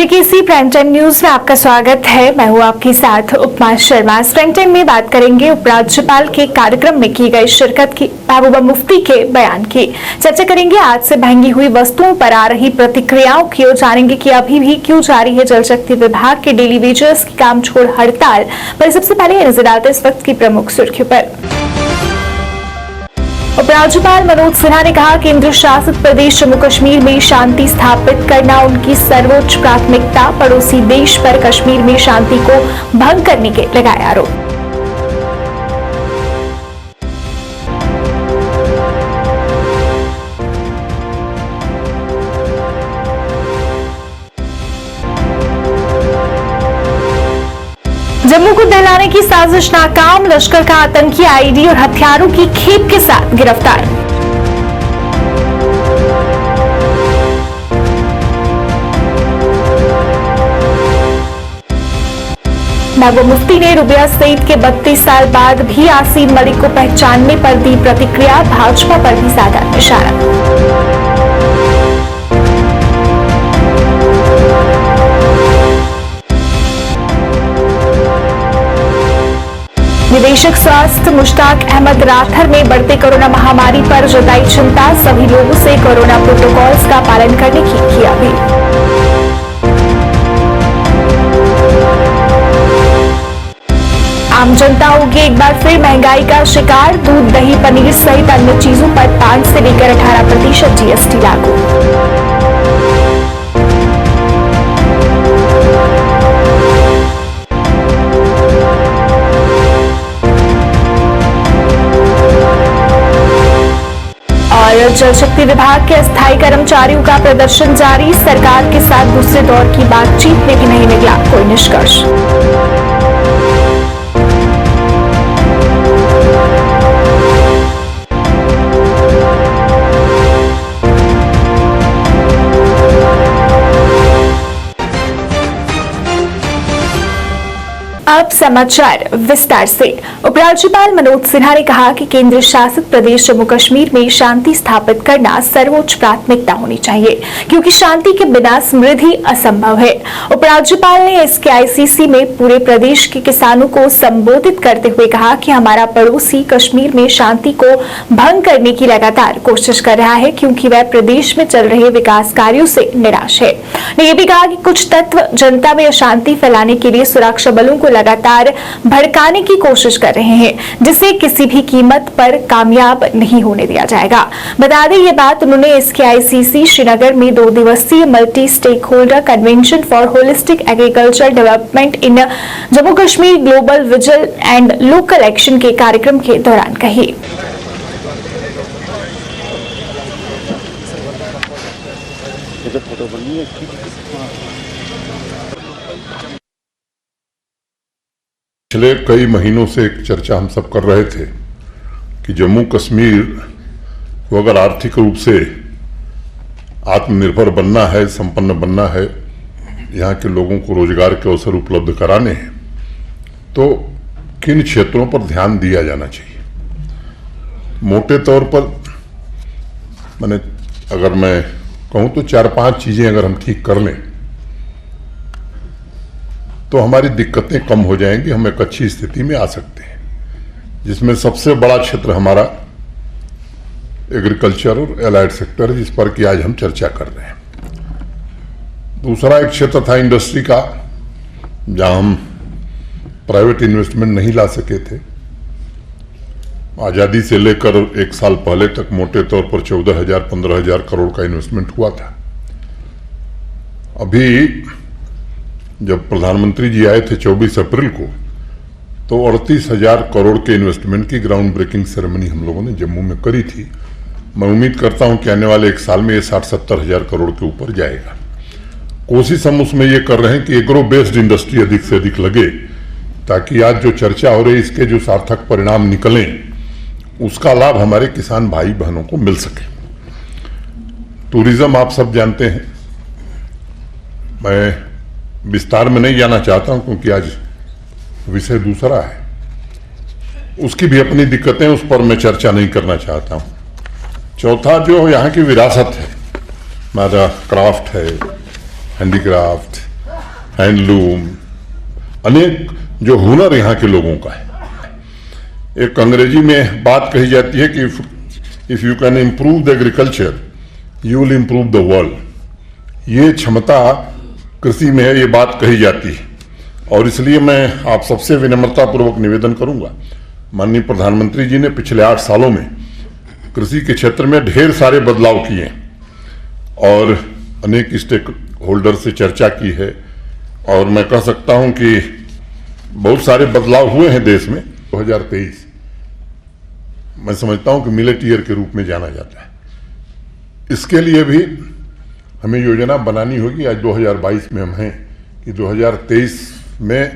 JKC prime time news में आपका स्वागत है। मैं हूं आपके साथ उपमा शर्मा। प्राइम टाइम में बात करेंगे उपराज्यपाल के कार्यक्रम में की गई शिरकत की, महबूबा मुफ्ती के बयान की चर्चा करेंगे। आज से महंगी हुई वस्तुओं पर आ रही प्रतिक्रियाओं की और जानेंगे कि अभी भी क्यों जारी है जल शक्ति विभाग के डेली वेजर्स की काम छोड़ हड़ताल। पर सबसे पहले नजर डालते इस वक्त की प्रमुख सुर्खियों पर। उपराज्यपाल मनोज सिन्हा ने कहा, केंद्र शासित प्रदेश जम्मू कश्मीर में शांति स्थापित करना उनकी सर्वोच्च प्राथमिकता। पड़ोसी देश पर कश्मीर में शांति को भंग करने के लगाए आरोप। जम्मू को दहलाने की साजिश नाकाम, लश्कर का आतंकी आईडी और हथियारों की खेप के साथ गिरफ्तार। महबूबा मुफ्ती ने रुबिया सईद के 32 साल बाद भी आसिम मलिक को पहचानने पर दी प्रतिक्रिया, भाजपा पर भी साधा निशाना। निदेशक स्वास्थ्य मुश्ताक अहमद राथर ने बढ़ते कोरोना महामारी पर जताई चिंता, सभी लोगों से कोरोना प्रोटोकॉल्स का पालन करने की अपील। आम जनता होगी एक बार फिर महंगाई का शिकार, दूध, दही, पनीर सहित अन्य चीजों पर 5 से लेकर 18% जीएसटी लागू। और जल शक्ति विभाग के अस्थायी कर्मचारियों का प्रदर्शन जारी, सरकार के साथ दूसरे दौर की बातचीत में भी नहीं निकला कोई निष्कर्ष। अब समाचार विस्तार से। उपराज्यपाल मनोज सिन्हा ने कहा कि केंद्र शासित प्रदेश जम्मू कश्मीर में शांति स्थापित करना सर्वोच्च प्राथमिकता होनी चाहिए, क्योंकि शांति के बिना समृद्धि असंभव है। उपराज्यपाल ने एसकेआईसीसी में पूरे प्रदेश के किसानों को संबोधित करते हुए कहा कि हमारा पड़ोसी कश्मीर में शांति को भंग करने की लगातार कोशिश कर रहा है, क्योंकि वह प्रदेश में चल रहे विकास कार्यों से निराश है। ने यह भी कहा कि कुछ तत्व जनता में अशांति फैलाने के लिए सुरक्षा बलों को लगातार भड़काने की कोशिश कर रहे हैं, जिसे किसी भी कीमत पर कामयाब नहीं होने दिया जाएगा। बता दें, ये बात उन्होंने एसकेआईसीसी श्रीनगर में 2 दिवसीय multi stakeholder convention for holistic agriculture development in Jammu Kashmir global vigil and local action के कार्यक्रम के दौरान कही। पिछले कई महीनों से एक चर्चा हम सब कर रहे थे कि जम्मू कश्मीर को अगर आर्थिक रूप से आत्मनिर्भर बनना है, संपन्न बनना है, यहाँ के लोगों को रोजगार के अवसर उपलब्ध कराने हैं, तो किन क्षेत्रों पर ध्यान दिया जाना चाहिए। मोटे तौर पर अगर मैं कहूँ तो 4-5 चीजें अगर हम ठीक कर लें तो हमारी दिक्कतें कम हो जाएंगी, हम एक अच्छी स्थिति में आ सकते हैं। जिसमें सबसे बड़ा क्षेत्र हमारा एग्रीकल्चर और एलाइड सेक्टर है, जिस पर कि आज हम चर्चा कर रहे हैं। दूसरा एक क्षेत्र था इंडस्ट्री का, जहां हम प्राइवेट इन्वेस्टमेंट नहीं ला सके थे। आजादी से लेकर 1 साल पहले तक मोटे तौर पर 14,000-15,000 करोड़ का इन्वेस्टमेंट हुआ था। अभी जब प्रधानमंत्री जी आए थे 24 अप्रैल को, तो 38,000 करोड़ के इन्वेस्टमेंट की ग्राउंड ब्रेकिंग सेरेमनी हम लोगों ने जम्मू में करी थी। मैं उम्मीद करता हूं कि आने वाले 1 साल में ये 60-70 हजार करोड़ के ऊपर जाएगा। कोशिश हम उसमें ये कर रहे हैं कि एग्रो बेस्ड इंडस्ट्री अधिक से अधिक लगे, ताकि आज जो चर्चा हो रही है इसके जो सार्थक परिणाम निकलें, उसका लाभ हमारे किसान भाई बहनों को मिल सके। टूरिज्म आप सब जानते हैं, मैं विस्तार में नहीं जाना चाहता हूं क्योंकि आज विषय दूसरा है, उसकी भी अपनी दिक्कतें, उस पर मैं चर्चा नहीं करना चाहता हूं। चौथा जो यहाँ की विरासत है, हमारा क्राफ्ट है, हैंडीक्राफ्ट, हैंडलूम, अनेक जो हुनर यहाँ के लोगों का है। एक अंग्रेजी में बात कही जाती है कि if you can improve the agriculture you will improve the world. ये क्षमता कृषि में है, ये बात कही जाती है। और इसलिए मैं आप सबसे विनम्रतापूर्वक निवेदन करूंगा, माननीय प्रधानमंत्री जी ने पिछले 8 सालों में कृषि के क्षेत्र में ढेर सारे बदलाव किए और अनेक स्टेक होल्डर से चर्चा की है, और मैं कह सकता हूं कि बहुत सारे बदलाव हुए हैं देश में। 2023 मैं समझता हूं कि मिलेट ईयर के रूप में जाना जाता है। इसके लिए भी हमें योजना बनानी होगी। आज 2022 में हम हैं कि 2023 में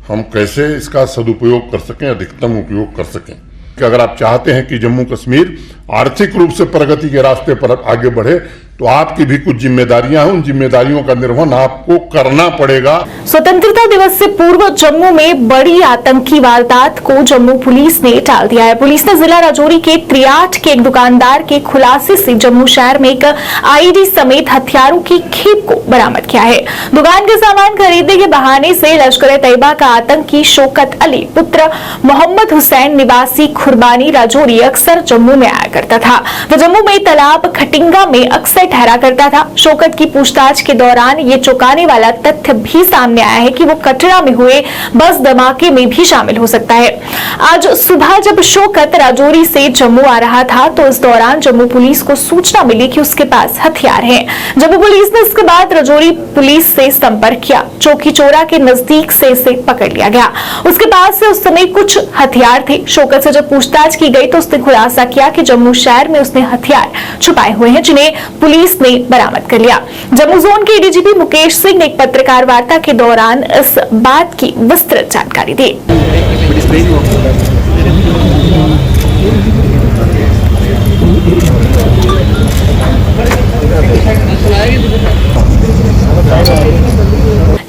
हम कैसे इसका सदुपयोग कर सकें, अधिकतम उपयोग कर सकें। कि अगर आप चाहते हैं कि जम्मू कश्मीर आर्थिक रूप से प्रगति के रास्ते पर आगे बढ़े तो आपकी भी कुछ जिम्मेदारियां हैं, उन जिम्मेदारियों का निर्वहन आपको करना पड़ेगा। स्वतंत्रता दिवस से पूर्व जम्मू में बड़ी आतंकी वारदात को जम्मू पुलिस ने टाल दिया है। पुलिस ने जिला राजौरी के त्रियाठ के एक दुकानदार के खुलासे से जम्मू शहर में एक आईडी समेत हथियारों की खेप को बरामद किया है। दुकान के सामान खरीदने के बहाने से लश्कर तैयबा का आतंकी शौकत अली पुत्र मोहम्मद हुसैन निवासी खुरबानी राजौरी अक्सर जम्मू में आया करता था। वह जम्मू में तालाब खटिंगा में अक्सर ठहरा करता था। शौकत की पूछताछ के दौरान ये चौंकाने वाला तथ्य भी सामने आया है कि वो कटरा में हुए बस धमाके में भी शामिल हो सकता है। आज सुबह जब शौकत राजौरी से जम्मू आ रहा था तो इस दौरान जम्मू पुलिस को सूचना मिली कि उसके पास हथियार हैं। जम्मू पुलिस ने इसके बाद राजौरी पुलिस से संपर्क किया। चौकी चौरा के नजदीक से इसे पकड़ लिया गया। उसके पास से उस समय कुछ हथियार थे। शौकत से जब पूछताछ की गई तो उसने खुलासा किया कि जम्मू शहर में उसने हथियार छुपाए हुए हैं, जिन्हें पुलिस ने बरामद कर लिया। जम्मू जोन के डीजीपी मुकेश सिंह ने एक पत्रकार वार्ता के दौरान इस बात की विस्तृत जानकारी दी।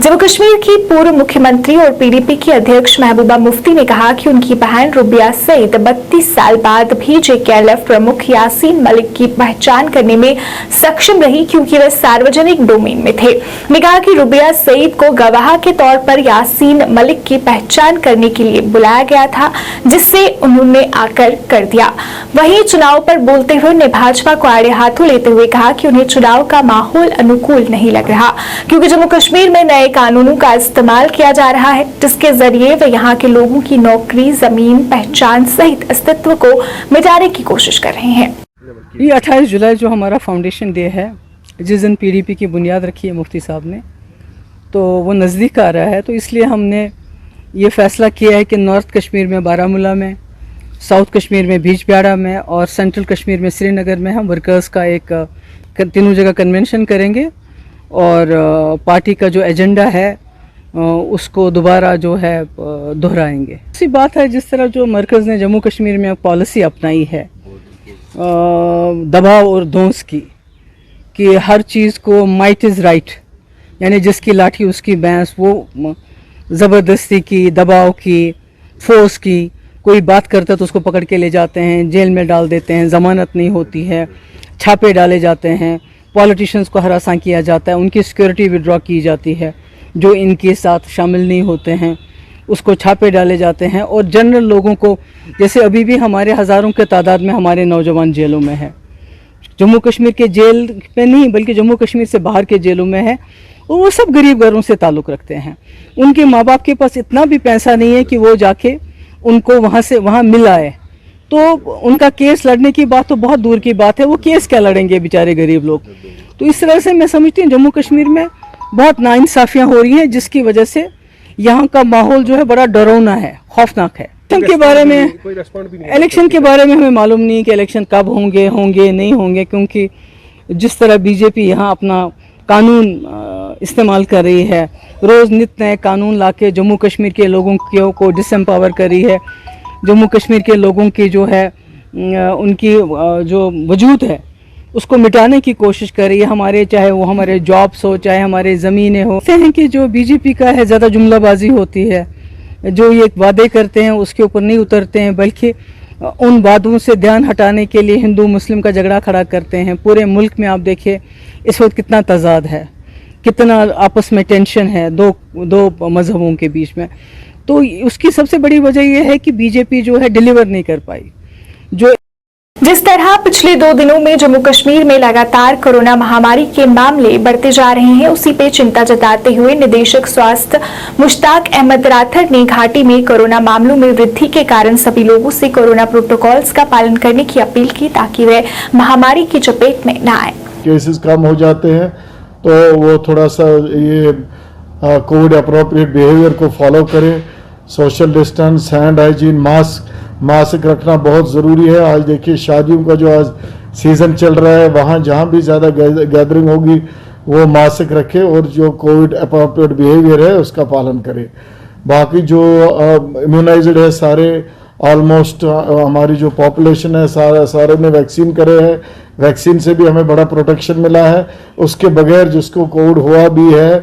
जम्मू कश्मीर की पूर्व मुख्यमंत्री और पीडीपी की अध्यक्ष महबूबा मुफ्ती ने कहा कि उनकी बहन रुबिया सईद 32 साल बाद भी जेकेएलएफ प्रमुख यासीन मलिक की पहचान करने में सक्षम रही, क्योंकि वे सार्वजनिक डोमेन में थे। उन्होंने कहा कि रुबिया सईद को गवाह के तौर पर यासीन मलिक की पहचान करने के लिए बुलाया गया था, जिससे उन्होंने आकर कर दिया। वहीं चुनाव पर बोलते हुए उन्होंने भाजपा को आड़े हाथों लेते हुए कहा कि उन्हें चुनाव का माहौल अनुकूल नहीं लग रहा, क्योंकि जम्मू कश्मीर में नए कानूनों का इस्तेमाल किया जा रहा है, जिसके जरिए वे यहाँ के लोगों की नौकरी, जमीन, पहचान सहित अस्तित्व को मिटाने की कोशिश कर रहे हैं। ये 28 जुलाई जो हमारा फाउंडेशन डे है, जिस दिन पीडीपी की बुनियाद रखी है मुफ्ती साहब ने, तो वो नज़दीक आ रहा है। तो इसलिए हमने ये फैसला किया है कि नॉर्थ कश्मीर में बारामूला में, साउथ कश्मीर में भीलवाड़ा में और सेंट्रल कश्मीर में श्रीनगर में हम वर्कर्स का एक तीनों जगह कन्वेंशन करेंगे और पार्टी का जो एजेंडा है उसको दोबारा जो है दोहराएंगे। इसी बात है जिस तरह जो मरकज़ ने जम्मू कश्मीर में पॉलिसी अपनाई है दबाव और धौंस की, कि हर चीज़ को माइट इज़ राइट, यानी जिसकी लाठी उसकी भैंस, वो ज़बरदस्ती की, दबाव की, फोर्स की, कोई बात करता है तो उसको पकड़ के ले जाते हैं, जेल में डाल देते हैं, ज़मानत नहीं होती है, छापे डाले जाते हैं, पॉलिटिशियंस को हरासा किया जाता है, उनकी सिक्योरिटी विड्रॉ की जाती है, जो इनके साथ शामिल नहीं होते हैं उसको छापे डाले जाते हैं। और जनरल लोगों को, जैसे अभी भी हमारे हज़ारों के तादाद में हमारे नौजवान जेलों में है, जम्मू कश्मीर के जेल में नहीं बल्कि जम्मू कश्मीर से बाहर के जेलों में है, और वो सब गरीब घरों से ताल्लुक़ रखते हैं। उनके माँ बाप के पास इतना भी पैसा नहीं है कि वो जाके उनको वहाँ मिल आए, तो उनका केस लड़ने की बात तो बहुत दूर की बात है, वो केस क्या लड़ेंगे बेचारे गरीब लोग। तो इस तरह से मैं समझती हूँ जम्मू कश्मीर में बहुत नाइंसाफियाँ हो रही हैं, जिसकी वजह से यहाँ का माहौल जो है बड़ा डरावना है, खौफनाक है। इलेक्शन के बारे में हमें मालूम नहीं कि इलेक्शन कब होंगे नहीं होंगे, क्योंकि जिस तरह बीजेपी यहाँ अपना कानून इस्तेमाल कर रही है, रोज़ नित नए कानून लाके जम्मू कश्मीर के लोगों को डिसएम्पावर कर रही है, जम्मू कश्मीर के लोगों की जो है उनकी जो वजूद है उसको मिटाने की कोशिश कर रही है। हमारे चाहे वो हमारे जॉब्स हो, चाहे हमारे ज़मीनें हो, कहते हैं कि जो बीजेपी का है ज़्यादा जुमलाबाजी होती है, जो ये वादे करते हैं उसके ऊपर नहीं उतरते हैं, बल्कि उन वादों से ध्यान हटाने के लिए हिंदू मुस्लिम का झगड़ा खड़ा करते हैं। पूरे मुल्क में आप देखिए इस वक्त कितना तजाद है, कितना आपस में टेंशन है दो मजहबों के बीच में। तो उसकी सबसे बड़ी वजह यह है कि बीजेपी जो है डिलीवर नहीं कर पाई। जो जिस तरह पिछले 2 दिनों में जम्मू कश्मीर में लगातार कोरोना महामारी के मामले बढ़ते जा रहे हैं, उसी पे चिंता जताते हुए निदेशक स्वास्थ्य मुश्ताक अहमद राठर ने घाटी में कोरोना मामलों में वृद्धि के कारण सभी लोगों से कोरोना प्रोटोकॉल्स का पालन करने की अपील की ताकि वे महामारी की चपेट में न आए। केसेस कम हो जाते हैं तो वो थोड़ा सा ये कोविड अप्रोप्रिएट बिहेवियर को फॉलो करें, social distance, hand hygiene, mask रखना बहुत ज़रूरी है। आज देखिए शादियों का जो आज सीज़न चल रहा है, वहाँ जहाँ भी ज़्यादा गैदरिंग होगी वो मास्क रखें और जो कोविड अप्रोप्रिएट बिहेवियर है उसका पालन करें। बाकी जो इम्यूनाइज्ड है सारे, ऑलमोस्ट हमारी जो पॉपुलेशन है सारे ने वैक्सीन करे हैं, वैक्सीन से भी हमें बड़ा प्रोटेक्शन मिला है। उसके बगैर जिसको कोविड हुआ भी है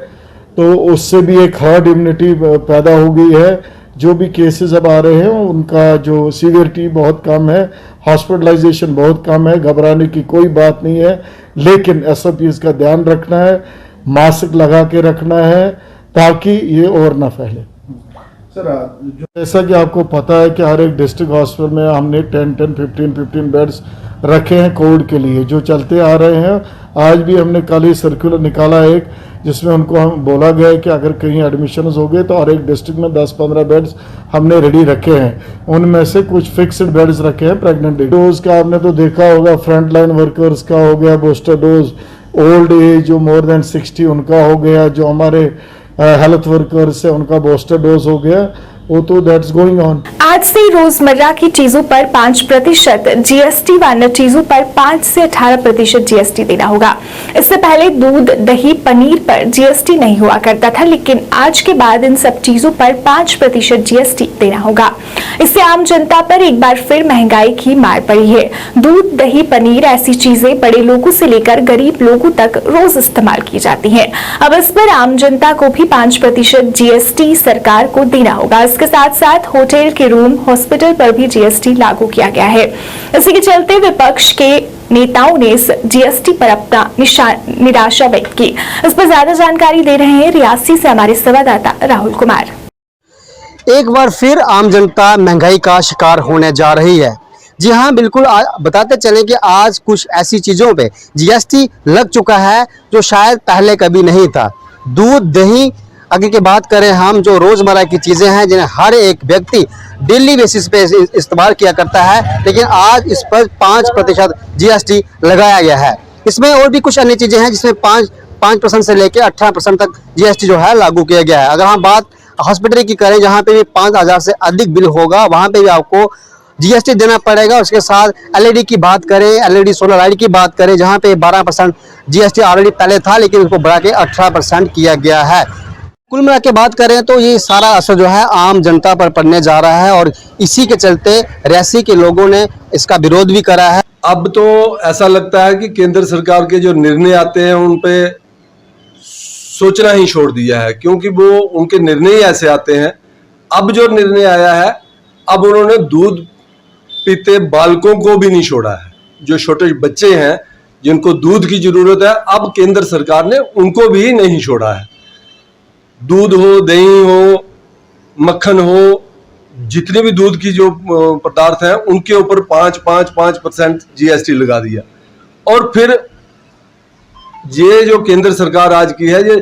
तो उससे भी एक हर्ड इम्यूनिटी पैदा हो गई है। जो भी केसेस अब आ रहे हैं उनका जो सीवियरिटी बहुत कम है, हॉस्पिटलाइजेशन बहुत कम है, घबराने की कोई बात नहीं है। लेकिन SOPs का ध्यान रखना है, मास्क लगा के रखना है ताकि ये और ना फैले। सर जैसा कि आपको पता है कि हर एक डिस्ट्रिक्ट हॉस्पिटल में हमने 10-10, 15-15 बेड्स रखे हैं कोविड के लिए, जो चलते आ रहे हैं। आज भी हमने कल ही सर्कुलर निकाला एक, जिसमें उनको हम बोला गया है कि अगर कहीं एडमिशन्स हो गए तो हर एक डिस्ट्रिक्ट में 10-15 बेड्स हमने रेडी रखे हैं। उनमें से कुछ फिक्स्ड बेड्स रखे हैं प्रेग्नेंट डोज का। आपने तो देखा होगा फ्रंट लाइन वर्कर्स का हो गया बूस्टर डोज, ओल्ड एज जो मोर देन 60 उनका हो गया, जो हमारे हेल्थ वर्कर्स है उनका बूस्टर डोज हो गया, वो तो दैट्स गोइंग ऑन। आज से रोजमर्रा की चीजों पर 5% GST व अन्य चीजों पर 5 से 18% GST देना होगा। इससे पहले दूध, दही, पनीर पर GST नहीं हुआ करता था, लेकिन आज के बाद इन सब चीजों पर 5% GST देना होगा। इससे आम जनता पर एक बार फिर महंगाई की मार पड़ी है। दूध, दही, पनीर ऐसी चीजें बड़े लोगों से लेकर गरीब लोगों तक रोज इस्तेमाल की जाती हैं। अब इस पर आम जनता को भी 5% GST सरकार को देना होगा। इसके साथ साथ होटल के रूम, हॉस्पिटल पर भी GST लागू किया गया है। इसी के चलते विपक्ष के नेताओं ने इस GST पर अपना निराशा व्यक्त की। इस पर ज्यादा जानकारी दे रहे हैं रियासी से हमारे संवाददाता राहुल कुमार। एक बार फिर आम जनता महंगाई का शिकार होने जा रही है। जी हाँ, बिल्कुल बताते चलें कि आज कुछ ऐसी चीज़ों पे GST लग चुका है जो शायद पहले कभी नहीं था। दूध, दही, आगे की बात करें हम, जो रोज़मर्रा की चीज़ें हैं जिन्हें हर एक व्यक्ति डेली बेसिस पे इस्तेमाल किया करता है, लेकिन आज इस पर 5% GST लगाया गया है। इसमें और भी कुछ अन्य चीज़ें हैं जिसमें 5% से लेकर 18% तक GST जो है लागू किया गया है। अगर हम बात हॉस्पिटल की करें, जहाँ पे भी 5,000 से अधिक बिल होगा वहाँ पे भी आपको GST देना पड़ेगा। उसके साथ LED की बात करें, LED सोलर लाइट की बात करें, जहाँ पे 12% GST ऑलरेडी पहले था, लेकिन उसको बढ़ा के 18% किया गया है। कुल मिला के बात करें तो ये सारा असर जो है आम जनता पर पड़ने जा रहा है और इसी के चलते रियासी के लोगों ने इसका विरोध भी करा है। अब तो ऐसा लगता है कि केंद्र सरकार के जो निर्णय आते हैं उन पे सोचना ही छोड़ दिया है, क्योंकि वो उनके निर्णय ऐसे आते हैं। अब जो निर्णय आया है, अब उन्होंने दूध पीते बालकों को भी नहीं छोड़ा है। जो छोटे बच्चे हैं जिनको दूध की जरूरत है, अब केंद्र सरकार ने उनको भी नहीं छोड़ा है। दूध हो, दही हो, मक्खन हो, जितने भी दूध की जो पदार्थ हैं उनके ऊपर 5% GST लगा दिया। और फिर ये जो केंद्र सरकार आज की है, ये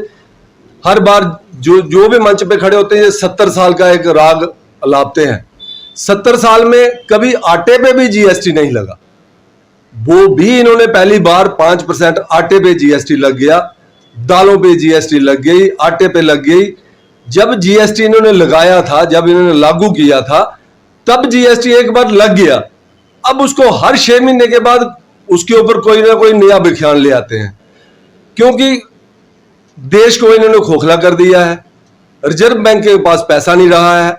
हर बार जो भी मंच पे खड़े होते हैं ये 70 साल का एक राग अलापते हैं। 70 साल में कभी आटे पे भी GST नहीं लगा, वो भी इन्होंने पहली बार 5% आटे पे GST लग गया, दालों पे GST लग गई, आटे पे लग गई। जब GST इन्होंने लगाया था, जब इन्होंने लागू किया था, तब GST एक बार लग गया। अब उसको हर 6 महीने के बाद उसके ऊपर कोई ना कोई नया व्याख्यान ले आते हैं, क्योंकि देश को इन्होंने खोखला कर दिया है। रिजर्व बैंक के पास पैसा नहीं रहा है।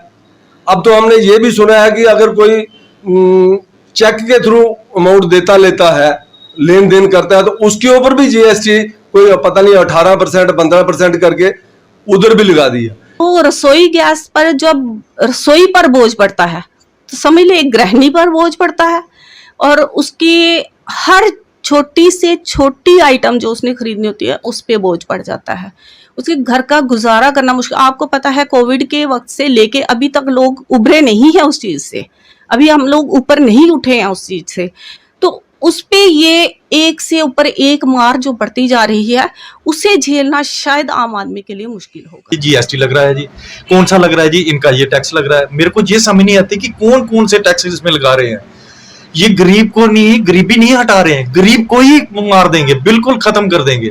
अब तो हमने ये भी सुना है कि अगर कोई चेक के थ्रू अमाउंट देता लेता है, लेन देन करता है, तो उसके ऊपर भी GST कोई पता नहीं 18%, 15% करके उधर भी लगा दिया। तो रसोई गैस पर जब रसोई पर बोझ पड़ता है तो समझ ले एक गृहिणी पर बोझ पड़ता है, और उसकी हर छोटी से छोटी आइटम जो उसने खरीदनी होती है उस पे बोझ पड़ जाता है। उसके घर का गुजारा करना मुश्किल। आपको पता है कोविड के वक्त से लेके अभी तक लोग उभरे नहीं हैं उस चीज से, अभी हम लोग ऊपर नहीं उठे हैं उस चीज से। तो उस पे ये एक से ऊपर एक मार जो बढ़ती जा रही है उसे झेलना शायद आम आदमी के लिए मुश्किल होगा। जीएसटी लग रहा है जी, कौन सा लग रहा है जी, इनका ये टैक्स लग रहा है। मेरे को ये समझ नहीं आती कि कौन कौन से टैक्स इसमें लगा रहे हैं। ये गरीब को नहीं, गरीबी नहीं हटा रहे हैं, गरीब को ही मार देंगे, बिल्कुल खत्म कर देंगे।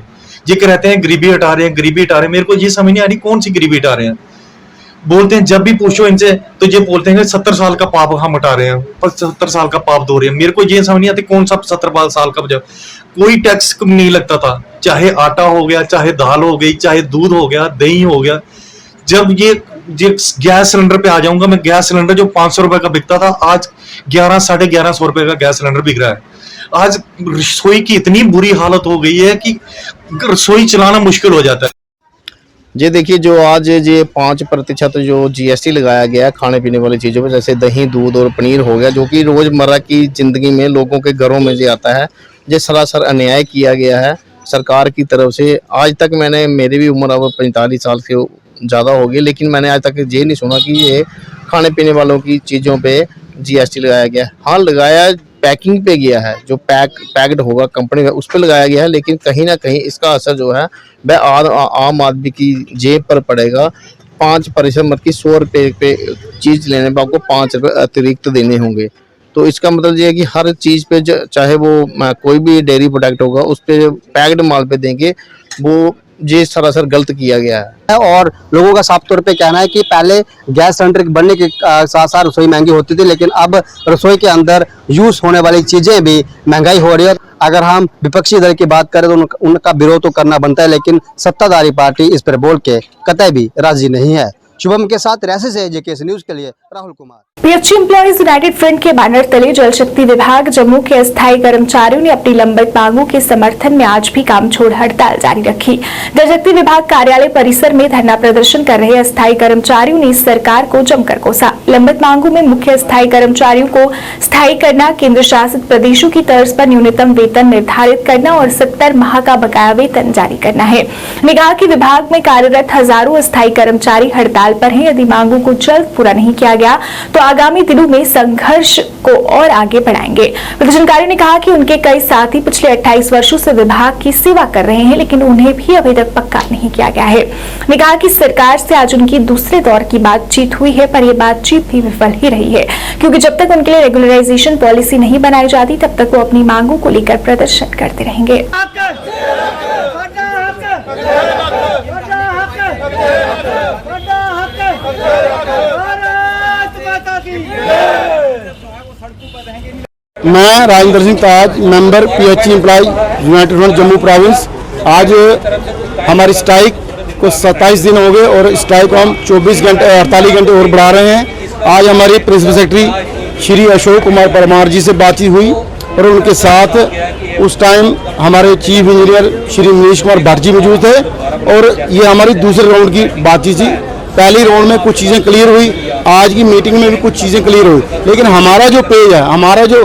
ये कहते हैं गरीबी हटा रहे हैं, गरीबी हटा रहे हैं। मेरे को ये समझ नहीं आ रही कौन सी गरीबी हटा रहे हैं। बोलते हैं जब भी पूछो इनसे तो ये बोलते हैं 70 साल का पाप हम हटा रहे हैं, 70 साल का पाप धो रहे हैं। मेरे को ये समझ नहीं आती कौन सा 70 साल का बजा। कोई टैक्स नहीं लगता था, चाहे आटा हो गया, चाहे दाल हो गई, चाहे दूध हो गया, दही हो गया। जब ये गैस सिलेंडर पे आ जाऊंगा मैं, गैस सिलेंडर जो 500 रुपए का बिकता था आज 1100-1150 रुपए का गैस सिलेंडर बिक रहा है। आज रसोई की इतनी बुरी हालत हो गई है कि रसोई चलाना मुश्किल हो जाता है। ये देखिए जो आज ये 5% जो जीएसटी लगाया गया है खाने पीने वाली चीज़ों पे, जैसे दही, दूध और पनीर हो गया, जो कि रोज़मर्रा की ज़िंदगी में लोगों के घरों में जो आता है, ये सरासर अन्याय किया गया है सरकार की तरफ से। आज तक मेरी भी उम्र अब 45 साल से ज़्यादा हो गई, लेकिन मैंने आज तक ये नहीं सुना कि ये खाने पीने वालों की चीज़ों पे जीएसटी लगाया गया। हाँ, लगाया पैकिंग पे गया है, जो पैक्ड होगा कंपनी का उस पर लगाया गया है, लेकिन कहीं ना कहीं इसका असर जो है वह आम आदमी की जेब पर पड़ेगा। 5% मतलब कि 100 रुपये पे चीज़ लेने पर आपको 5 रुपये अतिरिक्त देने होंगे। तो इसका मतलब ये है कि हर चीज़ पे चाहे वो कोई भी डेयरी प्रोडक्ट होगा उस पर पैक्ड माल पे देंगे, वो ये सरासर गलत किया गया है। और लोगों का साफ तौर पे कहना है कि पहले गैस सिलेंडर बढ़ने के साथ साथ रसोई महंगी होती थी, लेकिन अब रसोई के अंदर यूज होने वाली चीजें भी महंगाई हो रही है। अगर हम विपक्षी दल की बात करें तो उनका विरोध तो करना बनता है, लेकिन सत्ताधारी पार्टी इस पर बोल के कतई भी राजी नहीं है। शुभम के साथ रांची से जेकेसी न्यूज के लिए Rahul Kumar. PHE employees United front के बैनर तले जल शक्ति विभाग जम्मू के अस्थायी कर्मचारियों ने अपनी लंबित मांगों के समर्थन में आज भी काम छोड़ हड़ताल जारी रखी। जल शक्ति विभाग कार्यालय परिसर में धरना प्रदर्शन कर रहे अस्थायी कर्मचारियों ने सरकार को जमकर कोसा। लंबित मांगों में मुख्य अस्थायी कर्मचारियों को स्थायी करना, केंद्र शासित प्रदेशों की तर्ज पर न्यूनतम वेतन निर्धारित करना और 70 माह का बकाया वेतन जारी करना है। उन्होंने कहा कि विभाग में कार्यरत हजारों अस्थायी कर्मचारी हड़ताल पर हैं। यदि मांगों को जल्द पूरा नहीं किया गया तो आगामी दिनों में संघर्ष को और आगे बढ़ाएंगे। प्रदर्शनकारियों ने कहा कि उनके कई साथी पिछले 28 वर्षों से विभाग की सेवा कर रहे हैं, लेकिन उन्हें भी अभी तक पक्का नहीं किया गया है। उन्होंने कहा कि सरकार से आज उनकी दूसरे दौर की बातचीत हुई है, पर यह बातचीत भी विफल ही रही है, क्योंकि जब तक उनके लिए रेगुलराइजेशन पॉलिसी नहीं बनाई जाती तब तक वो अपनी मांगों को लेकर प्रदर्शन करते रहेंगे। मैं Rajendra Singh Taj, member PHE employ united front Jammu province. आज हमारी स्ट्राइक को 27 दिन हो गए और स्ट्राइक को हम 48 घंटे और बढ़ा रहे हैं। आज हमारी प्रिंसिपल सेक्रेटरी श्री अशोक कुमार परमार जी से बातचीत हुई और उनके साथ उस टाइम हमारे चीफ इंजीनियर श्री मनीष कुमार भट्ट जी मौजूद थे और ये हमारी दूसरे राउंड की बातचीत थी। पहली राउंड में कुछ चीज़ें क्लियर हुई, आज की मीटिंग में भी कुछ चीज़ें क्लियर हुई, लेकिन हमारा जो पेज है, हमारा जो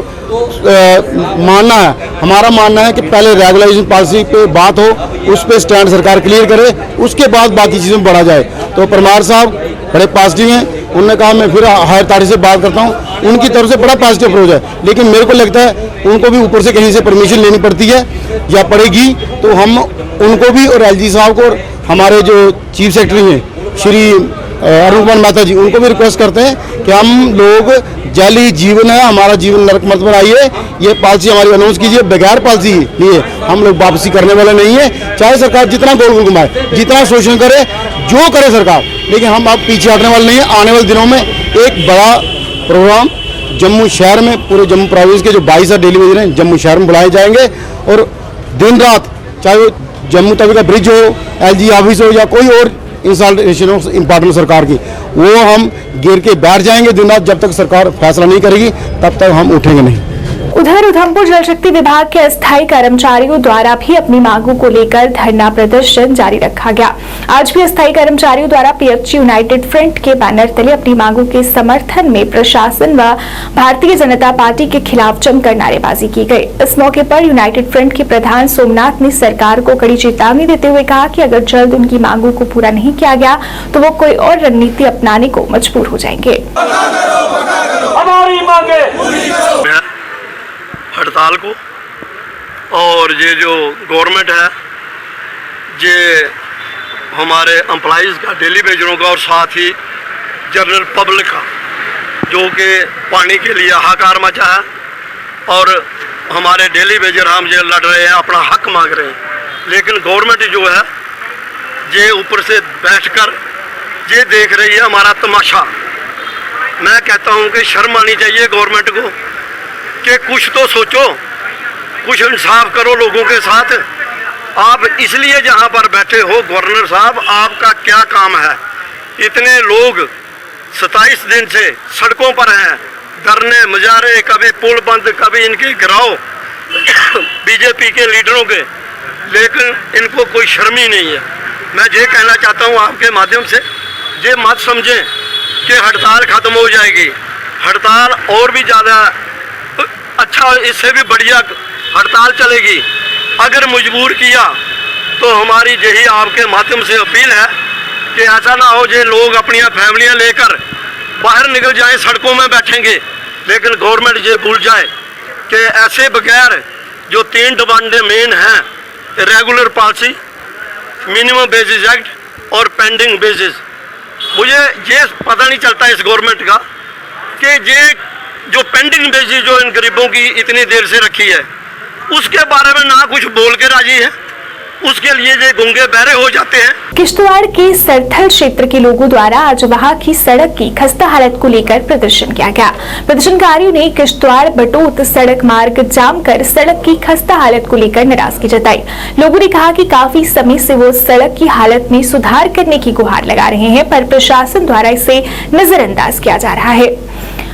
मानना है, हमारा मानना है कि पहले रेगुलेशन पॉलिसी पे बात हो, उस पे स्टैंड सरकार क्लियर करे, उसके बाद बाकी चीज़ों में बढ़ा जाए। तो परमार साहब बड़े पॉजिटिव हैं, उन्होंने कहा मैं फिर हायर अथॉरिटी से बात करता हूँ, उनकी तरफ से बड़ा पॉजिटिव अप्रोच है, लेकिन मेरे को लगता है उनको भी ऊपर से कहीं से परमिशन लेनी पड़ती है या पड़ेगी। तो हम उनको भी और एलजी साहब को और हमारे जो चीफ सेक्रेटरी हैं श्री अरुण कुमार मेहता जी, उनको भी रिक्वेस्ट करते हैं कि हम लोग जल ही जीवन है, हमारा जीवन नरक मत बनाइए, ये पॉलिसी हमारी अनाउंस कीजिए। बगैर पॉलिसी लिए हम लोग वापसी करने वाले नहीं है, चाहे सरकार जितना गोल घुमाए, जितना शोषण करे, जो करे सरकार, लेकिन हम अब पीछे हटने वाले नहीं है। आने वाले दिनों में एक बड़ा प्रोग्राम जम्मू शहर में, पूरे जम्मू प्रोविंस के जो 22 डेली वेजर हैं जम्मू शहर में बुलाए जाएंगे और दिन रात, चाहे वो जम्मू तवी का ब्रिज हो, एलजी ऑफिस हो या कोई और इंस्टॉलेशन हो इम्पोर्टेंट सरकार की, वो हम गिर के बैठ जाएंगे दिन रात। जब तक सरकार फैसला नहीं करेगी तब तक हम उठेंगे नहीं। उधर उधमपुर जल शक्ति विभाग के अस्थायी कर्मचारियों द्वारा भी अपनी मांगों को लेकर धरना प्रदर्शन जारी रखा गया। आज भी अस्थायी कर्मचारियों द्वारा पीएचई यूनाइटेड फ्रंट के बैनर तले अपनी मांगों के समर्थन में प्रशासन व भारतीय जनता पार्टी के खिलाफ जमकर नारेबाजी की गई। इस मौके पर यूनाइटेड फ्रंट के प्रधान सोमनाथ ने सरकार को कड़ी चेतावनी देते हुए कहा कि अगर जल्द उनकी मांगों को पूरा नहीं किया गया तो वो कोई और रणनीति अपनाने को मजबूर हो जाएंगे। हड़ताल को और ये जो गवर्नमेंट है ये हमारे एम्प्लॉइज़ का, डेली वेजरों का और साथ ही जनरल पब्लिक का जो कि पानी के लिए हाहाकार मचा है और हमारे डेली वेजर हम ये लड़ रहे हैं, अपना हक मांग रहे हैं, लेकिन गवर्नमेंट जो है ये ऊपर से बैठकर ये देख रही है हमारा तमाशा। मैं कहता हूँ कि शर्म आनी चाहिए गवर्नमेंट को कि कुछ तो सोचो, कुछ इंसाफ करो लोगों के साथ। आप इसलिए जहाँ पर बैठे हो गवर्नर साहब, आपका क्या काम है? इतने लोग 27 दिन से सड़कों पर हैं, धरने मुजाहरे, कभी पुल बंद, कभी इनके गिराव बीजेपी के लीडरों के, लेकिन इनको कोई शर्म ही नहीं है। मैं ये कहना चाहता हूँ आपके माध्यम से, ये मत समझें कि हड़ताल ख़त्म हो जाएगी। हड़ताल और भी ज़्यादा अच्छा, इससे भी बढ़िया हड़ताल चलेगी। अगर मजबूर किया तो हमारी यही आपके माध्यम से अपील है कि ऐसा ना हो जो लोग अपनी फैमिलियां लेकर बाहर निकल जाएं, सड़कों में बैठेंगे, लेकिन गवर्नमेंट ये भूल जाए कि ऐसे बगैर जो 3 डिमांडें मेन हैं, regular policy, minimum basis act और पेंडिंग बेसिस, मुझे ये पता नहीं चलता इस गवर्नमेंट का कि ये जो पेंडिंग बेसिस जो इन गरीबों की इतनी देर से रखी है उसके बारे में ना कुछ बोल के राजी है, उसके लिए ये गूंगे बहरे हो जाते हैं। किश्तवाड़ के सरथल क्षेत्र के लोगों द्वारा आज वहां की सड़क की खस्ता हालत को लेकर प्रदर्शन किया गया। प्रदर्शनकारियों ने किश्तवाड़ बटोत सड़क मार्ग जाम कर सड़क की खस्ता हालत को लेकर नाराजगी जताई। लोगों ने कहा कि काफी समय से वो सड़क की हालत में सुधार करने की गुहार लगा रहे हैं, पर प्रशासन द्वारा इसे नजरअंदाज किया जा रहा है।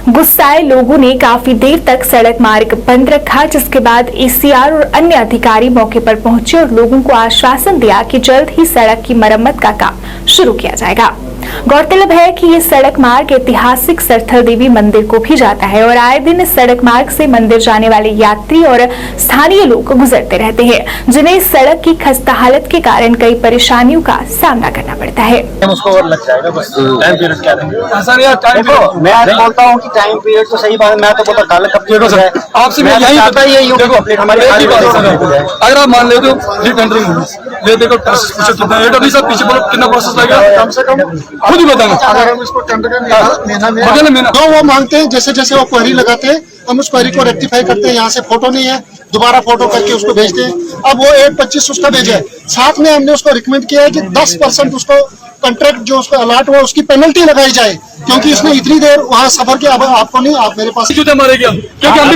गुस्साए लोगों ने काफी देर तक सड़क मार्ग बंद रखा, जिसके बाद एसीआर और अन्य अधिकारी मौके पर पहुंचे और लोगों को आश्वासन दिया कि जल्द ही सड़क की मरम्मत का काम शुरू किया जाएगा। गौरतलब है कि ये सड़क मार्ग ऐतिहासिक सरथल देवी मंदिर को भी जाता है और आए दिन इस सड़क मार्ग से मंदिर जाने वाले यात्री और स्थानीय लोग गुजरते रहते हैं, जिन्हें इस सड़क की खस्ता हालत के कारण कई परेशानियों का सामना करना पड़ता है। उसको और लग जाएगा, बस टाइम पीरियड क्या देखो, मैं बोलता हूँ कि टाइम पीरियड तो सही बात है, मैं तो बोलता कल कंप्लीट है आपसे, मैं यही चाहता है ये कंप्लीट हमारी अगर आप मान लेते हो ये टेंडरिंग ये देखो प्रोसेस पूछो कितना है, अभी सब पीछे बोलो कितना प्रोसेस लगेगा, कम से कम खुद ही बताएंगे। अगर हम इसको टेंडर का तो वो मांगते हैं, जैसे जैसे वो क्वेरी लगाते हैं हम उस क्वेरी को रेक्टिफाई करते हैं। यहाँ से फोटो नहीं है, दोबारा फोटो करके उसको भेजते हैं। अब वो 825 उसका भेजा है, साथ में हमने उसको रिकमेंड किया है कि 10% उसको कॉन्ट्रैक्ट जो उसको अलॉट हुआ उसकी पेनल्टी लगाई जाए, क्योंकि इसने इतनी देर वहाँ सफर किया। अब आपको नहीं, आप मेरे पास मारे क्या, क्योंकि हम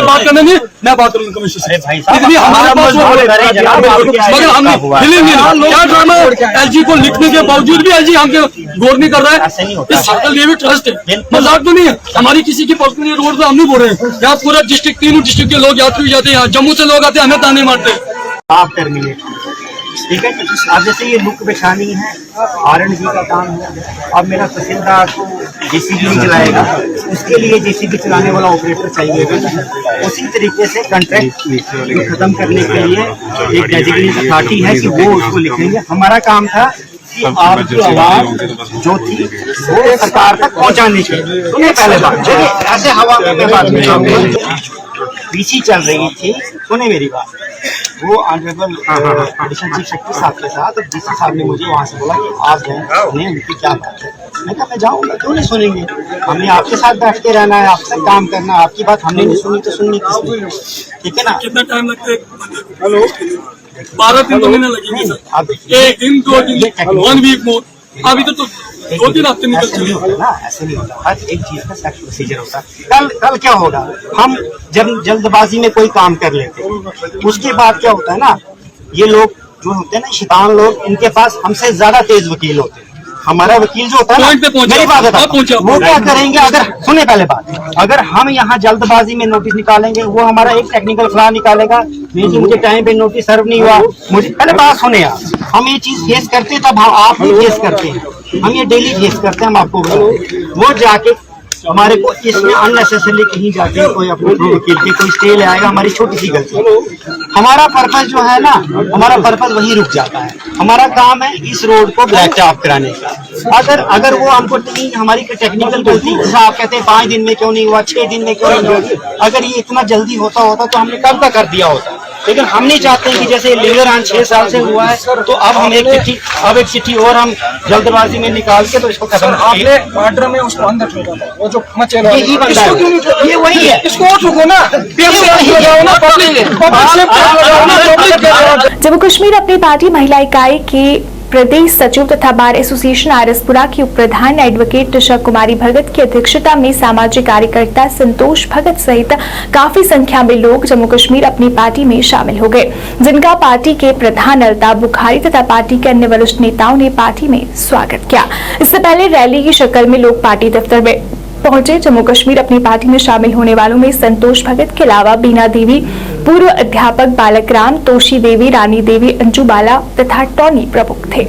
बात करने नहीं, मैं बात करूंगा कमिश्नर से, इतनी हमारे पास मगर हमने क्या ड्रामा, एलजी को लिखने के बावजूद भी एलजी हमसे गौर नहीं कर रहा है। इस सर्कल ये भी ट्रस्ट है, मजाक तो नहीं है, हमारी किसी की पर्सनल रोड पे हम नहीं बोल रहे हैं। यहाँ पूरा डिस्ट्रिक्ट, तीनों डिस्ट्रिक्ट के लोग यात्री जाते हैं, यहाँ जम्मू से लोग आते हैं, हमें ताने मारते हैं। आप टर्मिनेट, ठीक है। अब जैसे ये लुक पेशानी है, आरएनजी का काम है, अब मेरा तहसीलदार को जेसीबी नहीं चलाएगा, उसके लिए जेसीबी चलाने वाला ऑपरेटर चाहिए। उसी तरीके से कॉन्ट्रैक्ट खत्म करने के लिए एक डेजिग्नेटेड अथॉरिटी है कि वो उसको लिखेंगे। हमारा काम था कि आपकी आवाज जो थी वो सरकार तक पहुंचाने की। सुनिए पहले बात, ऐसे हवा में बात पीछी चल रही थी, सुने मेरी बात। वो ऑनरेबल एडिशनल चीफ सेक्रेटरी साहब के साथ, और डीसी साहब ने मुझे वहाँ से बोला कि आप जाएं, उनकी क्या बात है। मैं कहा मैं जाऊँगा, क्यों नहीं सुनेंगे, हमने आपके साथ बैठ के रहना है, आपसे काम करना, आपकी बात हमने नहीं सुनी तो सुननी किसने, ठीक है ना। कितना टाइम लगता है? हेलो, 12 दिन तो महीने लगेंगे सर, 1 दिन 2 दिन 1 वीक मोर, अभी तो 2-3 हफ्ते निकल चुके हैं ना। ऐसे नहीं होता, हर एक चीज का सेट प्रोसीजर होता है। कल क्या होगा, हम जब जल्दबाजी में कोई काम कर लेते हैं, उसके बाद क्या होता है ना, ये लोग जो होते हैं ना शैतान लोग, इनके पास हमसे ज्यादा तेज वकील होते हैं, हमारा वकील जो होता है मेरी बात बताता हूं, वो क्या करेंगे, अगर सुने पहले बात, अगर हम यहाँ जल्दबाजी में नोटिस निकालेंगे, वो हमारा एक टेक्निकल फला निकालेगा, नहीं जी मुझे टाइम पे नोटिस सर्व नहीं हुआ, मुझे पहले बात सुने आप, हम ये चीज फेस करते हैं, तब आप भी फेस करते हैं, हम ये डेली फेस करते हैं, हम आपको वो जाके हमारे को इसमें अननेसेसरली कहीं जाके कोई अपने वकील के कोई स्टे ले आएगा, हमारी छोटी सी गलती, हमारा पर्पस जो है ना, हमारा पर्पस वहीं रुक जाता है। हमारा काम है इस रोड को ब्लैक टॉप कराने का। अगर वो हमको नहीं, हमारी टेक्निकल गलती, जैसा आप कहते हैं 5 दिन में क्यों नहीं हुआ, 6 दिन में क्यों नहीं हुआ, अगर ये इतना जल्दी होता तो हमने कब तक कर दिया होता। लेकिन हम नहीं चाहते कि जैसे लिंगरान 6 साल से हुआ है, तो अब हम एक चिट्ठी और हम जल्दबाजी में निकाल के तो इसको खत्म आपने ऑर्डर में उसको अंदर छोड़ा, वो जो यही बंदा है, ये वही है, इसको ठोको ना, जम्मू कश्मीर अपनी पार्टी महिला इकाई के प्रदेश सचिव तथा बार एसोसिएशन आरएसपुरा की उप प्रधान एडवोकेट ऋषा कुमारी भगत की अध्यक्षता में सामाजिक कार्यकर्ता संतोष भगत सहित काफी संख्या में लोग जम्मू कश्मीर अपनी पार्टी में शामिल हो गए, जिनका पार्टी के प्रधान अल्ताफ बुखारी तथा पार्टी के अन्य वरिष्ठ नेताओं ने पार्टी में स्वागत किया। इससे पहले रैली की शक्ल में लोग पार्टी दफ्तर में पहुंचे। जम्मू कश्मीर अपनी पार्टी में शामिल होने वालों में संतोष भगत के अलावा बीना देवी, पूर्व अध्यापक बालक राम, तोशी देवी, रानी देवी, अंजू बाला तथा टॉनी प्रमुख थे।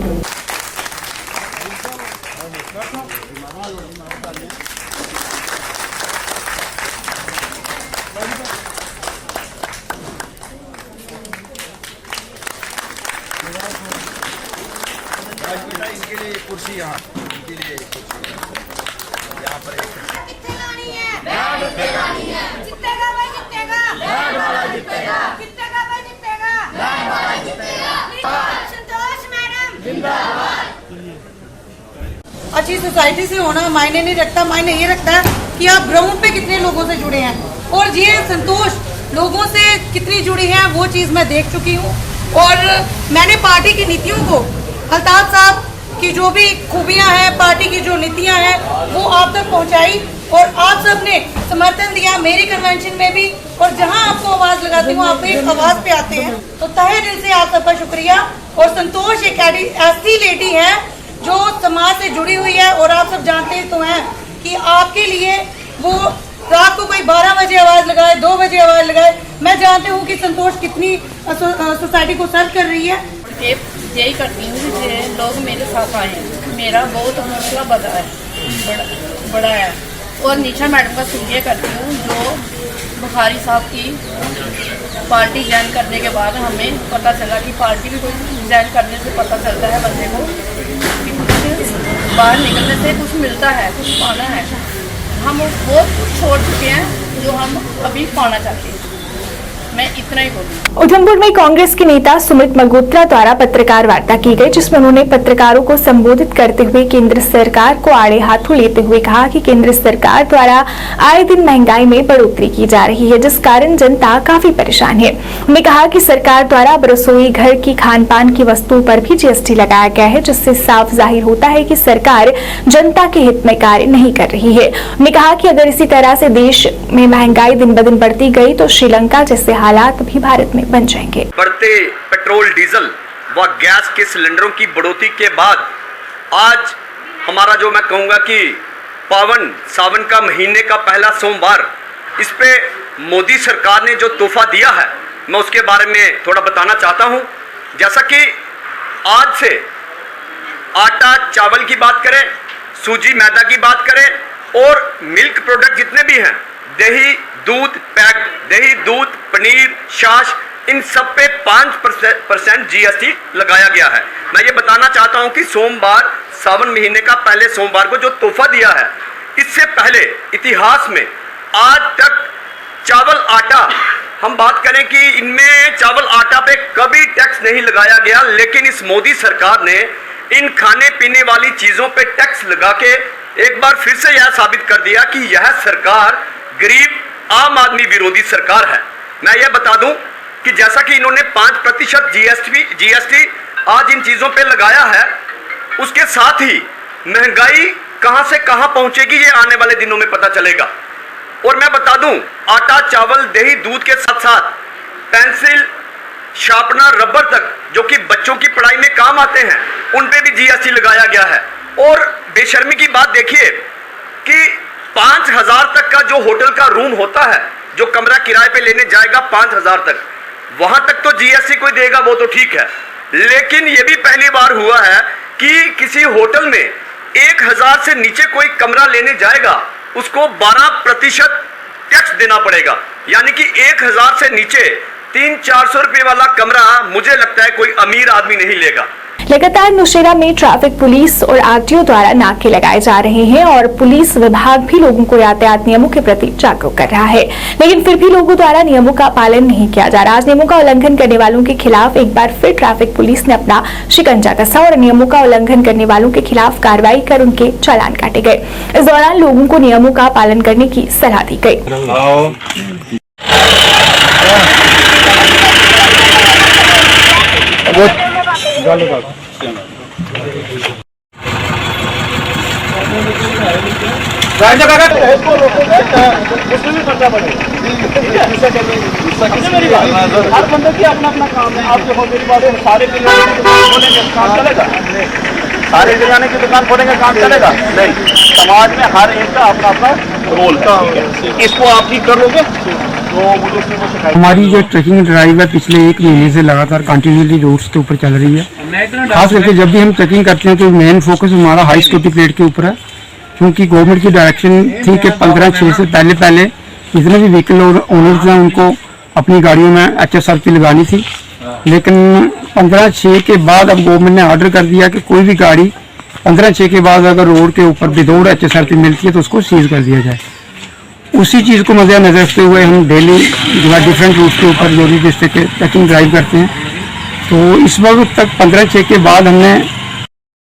अच्छी सोसाइटी से होना मायने नहीं रखता, मायने ये रखता है कि आप ग्राउंड पे कितने लोगों से जुड़े हैं और ये संतोष लोगों से कितनी जुड़ी है, वो चीज़ मैं देख चुकी हूँ। और मैंने पार्टी की नीतियों को, अल्ताफ साहब की जो भी खूबियाँ हैं, पार्टी की जो नीतियाँ हैं, वो आप तक पहुँचाई और आप सब ने समर्थन दिया मेरी कन्वेंशन में भी। और जहाँ आपको आवाज़ लगाती हूँ, आप एक आवाज़ पे आते हैं, तो तहे दिल से आप सबका शुक्रिया। और संतोष एक ऐसी लेडी है जो समाज से जुड़ी हुई है और आप सब जानते तो हैं कि आपके लिए वो रात को कोई 12 बजे आवाज़ लगाए, 2 बजे आवाज़ लगाए। मैं जानती हूँ कि संतोष कितनी सोसाइटी को सर्व कर रही है। यही करती हूँ कि लोग मेरे साथ आए हैं, मेरा बहुत हौसला बड़ा है। और निशा मैडम का शुक्रिया करती हूँ जो बुखारी साहब की पार्टी ज्वाइन करने के बाद हमें पता चला कि पार्टी भी कोई ज्वाइन करने से पता चलता है बंदे को कि कुछ बाहर निकलने से कुछ मिलता है, कुछ पाना है। हम वो कुछ छोड़ चुके हैं जो हम अभी पाना चाहते हैं। मैं इतना ही बोलूँ। उधमपुर में कांग्रेस के नेता सुमित मल्होत्रा द्वारा पत्रकार वार्ता की गई, जिसमें उन्होंने पत्रकारों को संबोधित करते हुए केंद्र सरकार को आड़े हाथों लेते हुए कहा कि केंद्र सरकार द्वारा आए दिन महंगाई में बढ़ोतरी की जा रही है, जिस कारण जनता काफी परेशान है। उन्होंने कहा कि सरकार द्वारा अब रसोई घर की खान पान की वस्तुओं पर भी जीएसटी लगाया गया है, जिससे साफ जाहिर होता है कि सरकार जनता के हित में कार्य नहीं कर रही है। उन्होंने कहा कि अगर इसी तरह से देश में महंगाई दिन ब दिन बढ़ती गई तो श्रीलंका जैसे हालात भी भारत में बन जाएंगे। बढ़ते पेट्रोल, डीजल व गैस के सिलेंडरों की बढ़ोतरी के बाद आज हमारा जो मैं कहूँगा कि पावन सावन का महीने का पहला सोमवार, इस पे मोदी सरकार ने जो तोहफा दिया है, मैं उसके बारे में थोड़ा बताना चाहता हूँ। जैसा कि आज से आटा चावल की बात करें, सूजी मैदा की बात करें और मिल्क प्रोडक्ट जितने भी हैं, दही, दूध, पैक्ड दही, दूध, पनीर, छाछ, इन सब पे 5% जीएसटी लगाया गया है। मैं ये बताना चाहता हूँ कि सोमवार, सावन महीने का पहले सोमवार को जो तोहफा दिया है, इससे पहले इतिहास में आज तक चावल आटा, हम बात करें कि इनमें चावल आटा पे कभी टैक्स नहीं लगाया गया, लेकिन इस मोदी सरकार ने इन खाने पीने वाली चीज़ों पे टैक्स लगा के एक बार फिर से यह साबित कर दिया कि यह सरकार गरीब आम आदमी विरोधी सरकार है। मैं यह बता दूं कि जैसा कि इन्होंने 5% जीएसटी आज इन चीज़ों पे लगाया है, उसके साथ ही महंगाई कहां से कहां पहुंचेगी ये आने वाले दिनों में पता चलेगा। और मैं बता दूं, आटा, चावल, दही, दूध के साथ साथ पेंसिल, शार्पनर, रबर तक जो कि बच्चों की पढ़ाई में काम आते हैं, उन पे भी जीएसटी लगाया गया है। और बेशर्मी की बात देखिए कि 5,000 तक का जो होटल का रूम होता है, जो कमरा किराए पे लेने जाएगा 5,000 तक, वहां तक तो जीएसटी कोई देगा, वो तो ठीक है। लेकिन ये भी पहली बार हुआ है कि किसी होटल में 1,000 से नीचे कोई कमरा लेने जाएगा, उसको 12% टैक्स देना पड़ेगा। यानी कि 1,000 से नीचे 300-400 रुपए वाला कमरा मुझे लगता है कोई अमीर आदमी नहीं लेगा। लगातार नौशेरा में ट्रैफिक पुलिस और आरटीओ द्वारा नाके लगाए जा रहे हैं और पुलिस विभाग भी लोगों को यातायात नियमों के प्रति जागरूक कर रहा है, लेकिन फिर भी लोगों द्वारा नियमों का पालन नहीं किया जा रहा। आज नियमों का उल्लंघन करने वालों के खिलाफ एक बार फिर ट्रैफिक पुलिस ने अपना शिकंजा कसा और नियमों का उल्लंघन करने वालों के खिलाफ कार्रवाई कर उनके चालान काटे गए। इस दौरान लोगों को नियमों का पालन करने की सलाह दी गई। हर बंदे की अपना अपना काम है। आप देखो मेरी बात है, सारे खोलेंगे काम चलेगा? सारे किराने की दुकान खोलेंगे काम चलेगा? नहीं। समाज में हर एक का अपना अपना रोल है, इसको आप ठीक कर लोगे तो मुझे हमारी जो ट्रैकिंग ड्राइव है पिछले 1 महीने से लगातार कंटिन्यूसली रोड्स के ऊपर चल रही है। खास करके जब भी हम ट्रैकिंग करते हैं तो मेन फोकस हमारा हाई सिक्योरिटी प्लेट के ऊपर है, क्योंकि गवर्नमेंट की डायरेक्शन थी कि 15/6 से पहले जितने भी व्हीकल ओनर्स हैं उनको अपनी गाड़ियों में HSRP लगानी थी। लेकिन 15/6 के बाद अब गवर्नमेंट ने ऑर्डर कर दिया कि कोई भी गाड़ी 15/6 के बाद अगर रोड के ऊपर विदाउट HSRP मिलती है तो उसको सीज कर दिया जाए। उसी चीज़ को मद्देनजर रखते हुए हम डेली जो है डिफरेंट रूट के ऊपर जो भी डिस्ट्रिक्ट के ट्रैकिंग ड्राइव करते हैं। तो इस वक्त तक 15/6 के बाद हमने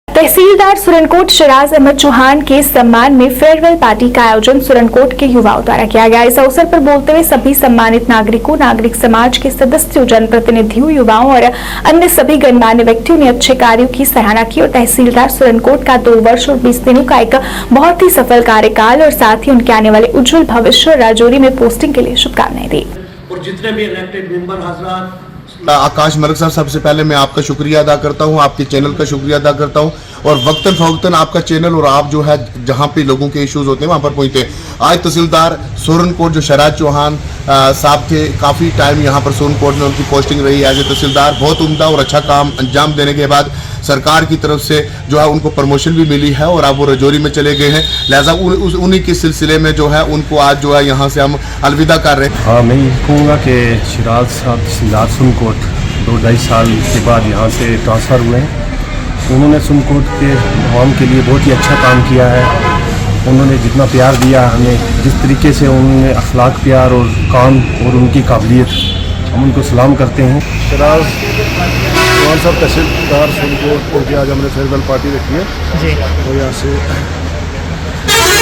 तहसीलदार सुरनकोट शिराज अहमद चौहान के सम्मान में फेयरवेल पार्टी का आयोजन सुरनकोट के युवाओं द्वारा किया गया। इस अवसर पर बोलते हुए सभी सम्मानित नागरिकों, नागरिक समाज के सदस्यों, जनप्रतिनिधियों, युवाओं और अन्य सभी गणमान्य व्यक्तियों ने अच्छे कार्यों की सराहना की और तहसीलदार सुरनकोट का 2 वर्ष और 20 दिनों का एक बहुत ही सफल कार्यकाल और साथ ही उनके आने वाले उज्जवल भविष्य और राजौरी में पोस्टिंग के लिए शुभकामनाएं दी। और जितने भी इलेक्टेड मेंबर हजरात, आकाश मलिक साहब, सबसे पहले मैं आपका शुक्रिया अदा करता हूं, आपके चैनल का शुक्रिया अदा करता हूं और वक्तन फवक्तन आपका चैनल और आप जो है जहां पे लोगों के इश्यूज होते हैं वहां पर पहुंचते हैं। आज तहसीलदार सुरनकोट जो शिराज चौहान साहब थे, काफ़ी टाइम यहां पर सुरनकोट में उनकी पोस्टिंग रही एज ए तहसीलदार। बहुत उम्दा और अच्छा काम अंजाम देने के बाद सरकार की तरफ से जो है उनको प्रमोशन भी मिली है और अब वो राजौरी में चले गए हैं। लिहाजा उन्हीं के सिलसिले में जो है उनको आज जो है यहाँ से हम अलविदा कर रहे हैं। हाँ, मैं ये कहूँगा कि शिराज साहब तहसीलदार सुरनकोट 2-2.5 साल के बाद यहाँ से ट्रांसफ़र हुए हैं। उन्होंने सुरनकोट के आवाम के लिए बहुत ही अच्छा काम किया है। उन्होंने जितना प्यार दिया हमें, जिस तरीके से उन्होंने अखलाक, प्यार और काम और उनकी काबिलियत, हम उनको सलाम करते हैं। शिराज चौहान साहब तहसीलदार सुरनकोट की आज हमने फेयरवेल पार्टी रखी है जी, और यहाँ से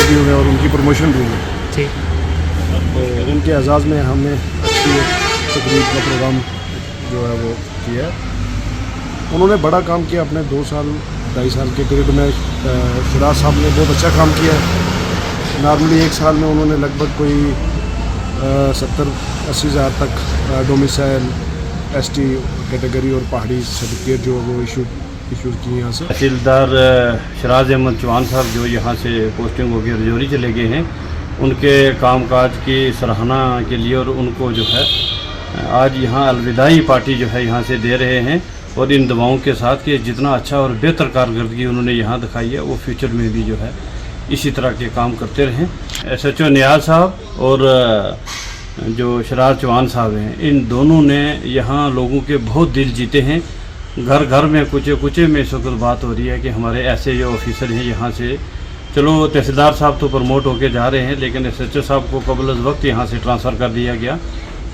भी हुए और उनकी प्रमोशन भी हुई जी। तो उनके एजाज़ में हमने अच्छी तकरीब का प्रोग्राम जो है वो किया। उन्होंने बड़ा काम किया अपने 2-2.5 साल के पीरियड में। शिराज साहब ने बहुत अच्छा काम किया। नॉर्मली 1 साल में उन्होंने लगभग कोई 70-80 हज़ार तक डोमिसाइल, ST कैटेगरी और पहाड़ी सर्टिफिकेट जो वो इशू किए यहाँ से। तहसीलदार शिराज अहमद चौहान साहब जो यहाँ से पोस्टिंग होकर राजौरी चले गए हैं, उनके कामकाज की सराहना के लिए और उनको जो है आज यहाँ अलविदाई पार्टी जो है यहाँ से दे रहे हैं और इन दवाओं के साथ कि जितना अच्छा और बेहतर कारकर्दगी उन्होंने यहाँ दिखाई है वो फ्यूचर में भी जो है इसी तरह के काम करते रहें। SHO नियाज साहब और जो शिराज चौहान साहब हैं, इन दोनों ने यहाँ लोगों के बहुत दिल जीते हैं। घर घर में कुचे में इस वक्त बात हो रही है कि हमारे ऐसे जो ऑफिसर हैं यहाँ से, चलो तहसीलदार साहब तो प्रमोट होके जा रहे हैं लेकिन SHO साहब को कबल वक्त यहाँ से ट्रांसफ़र कर दिया गया।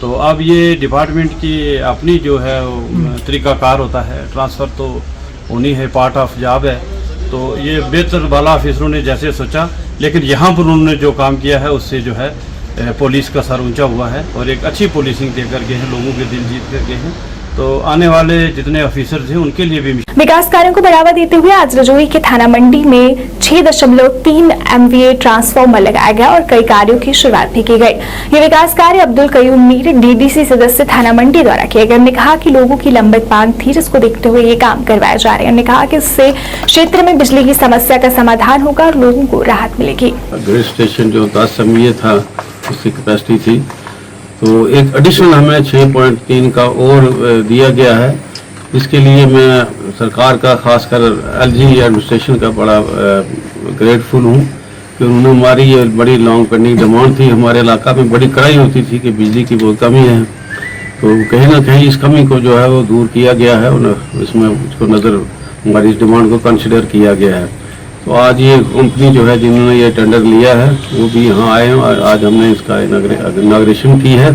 तो अब ये डिपार्टमेंट की अपनी जो है तरीक़ाकार होता है, ट्रांसफ़र तो होनी है, पार्ट ऑफ जॉब है। तो ये बेहतर बाला ऑफिसरों ने जैसे सोचा, लेकिन यहाँ पर उन्होंने जो काम किया है उससे जो है पुलिस का सर ऊंचा हुआ है और एक अच्छी पुलिसिंग दे कर गए हैं, लोगों के दिल जीत कर गए हैं। तो आने वाले जितने ऑफिसर्स हैं उनके लिए भी विकास कार्यों को बढ़ावा देते हुए आज रजौरी के थाना मंडी में 6.3 MVA ट्रांसफार्मर लगाया गया और कई कार्यों की शुरुआत भी की गई। ये विकास कार्य अब्दुल कयूम मीर DDC सदस्य थाना मंडी द्वारा किए गए। उन्होंने कहा कि लोगों की लंबित मांग थी, जिसको देखते हुए ये काम करवाया जा रहा है। उन्होंने कहा कि इससे क्षेत्र में बिजली की समस्या का समाधान होगा और लोगों को राहत मिलेगी। ग्रिड स्टेशन जो 10 MVA था उसकी कैपेसिटी थी, तो एक एडिशनल हमें 6.3 का और दिया गया है। इसके लिए मैं सरकार का खासकर LG एडमिनिस्ट्रेशन का बड़ा ग्रेटफुल हूँ कि उन्होंने हमारी ये बड़ी लॉन्ग पेंडिंग डिमांड थी। हमारे इलाका में बड़ी कड़ाई होती थी कि बिजली की बहुत कमी है, तो कहीं ना कहीं इस कमी को जो है वो दूर किया गया है। इसमें उसको नज़र हमारी इस डिमांड को कंसिडर किया गया है। तो आज ये कंपनी जो है जिन्होंने ये टेंडर लिया है वो भी यहाँ आए हैं और आज हमने इसका इनाग्रेशन की है